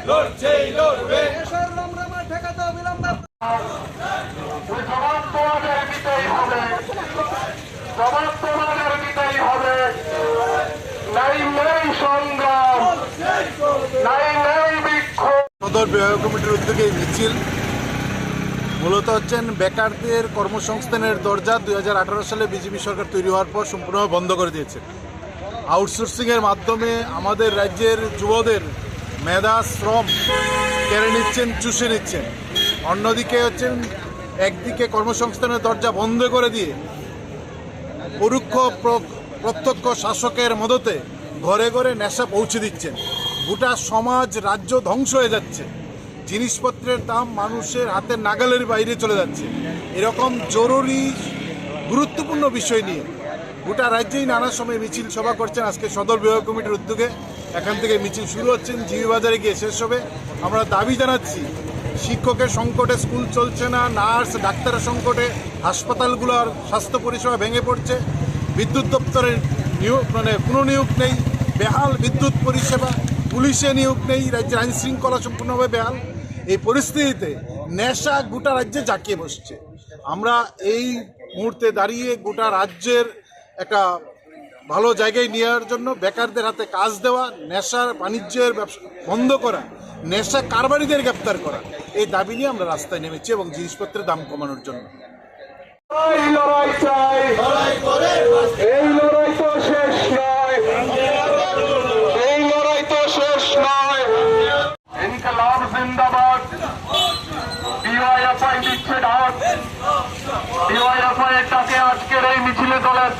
লড়ছেই লড়বে। দেশের রমরমা ঠেকাতে অবিলম্বে জবাব তোমাদের দিতেই হবে, জবাব তোমাদের দিতেই হবে। নাই নাই সংগ্রাম, নাই নাই বিক্ষোভ। সদর বিভাগীয় কমিটির উদ্যোগে এই মিছিল মূলত হচ্ছেন বেকারদের কর্মসংস্থানের দরজা 2018 সালে বিজেপি সরকার তৈরি হওয়ার পর সম্পূর্ণভাবে বন্ধ করে দিয়েছে। আউটসোর্সিংয়ের মাধ্যমে আমাদের রাজ্যের যুবদের মেধা শ্রম কেড়ে নিচ্ছেন, চুষে নিচ্ছেন। অন্যদিকে হচ্ছেন একদিকে কর্মসংস্থানের দরজা বন্ধ করে দিয়ে পরোক্ষ প্রত্যক্ষ শাসকের মদতে ঘরে ঘরে নেশা পৌঁছে দিচ্ছেন। গোটা সমাজ রাজ্য ধ্বংস হয়ে যাচ্ছে, জিনিসপত্রের দাম মানুষের হাতের নাগালের বাইরে চলে যাচ্ছে। এরকম জরুরি গুরুত্বপূর্ণ বিষয় নিয়ে গোটা রাজ্যেই নানা সময় মিছিল সভা করছেন। আজকে সদর বিভাগীয় কমিটির উদ্যোগে এখান থেকে মিছিল শুরু হচ্ছেন, জিবি বাজারে গিয়ে শেষ হবে। আমরা দাবি জানাচ্ছি, শিক্ষকের সংকটে স্কুল চলছে না, নার্স ডাক্তারের সংকটে হাসপাতালগুলোর স্বাস্থ্য পরিষেবা ভেঙে পড়ছে, বিদ্যুৎ দপ্তরের নিয়োগ কোনো নিয়োগ নেই, বেহাল বিদ্যুৎ পরিষেবা, পুলিশে নিয়োগ নেই, রাজ্যের আইন শৃঙ্খলা সম্পূর্ণভাবে বেহাল। এই পরিস্থিতিতে নেশা গোটা রাজ্যে জাঁকিয়ে বসছে। আমরা এই মুহূর্তে দাঁড়িয়ে গোটা রাজ্যের একটা ভালো জায়গায় নেওয়ার জন্য বেকারদের হাতে কাজ দেওয়া, নেশার বাণিজ্যের ব্যবসা বন্ধ করা, নেশা কারবারিদের গ্রেপ্তার করা, এই দাবি নিয়ে আমরা রাস্তায় নেমেছি এবং জিনিসপত্রের দাম কমানোর জন্য। এই লড়াই চাই, এই লড়াই তো শেষ নয়, এই লড়াই তো শেষ নয়। ইনকলাব জিন্দাবাদ, ডিওয়াইএফআই দিচ্ছে ডাক, ডিওয়াইএফআই এর ডাকে আজকের এই মিছিলে দলের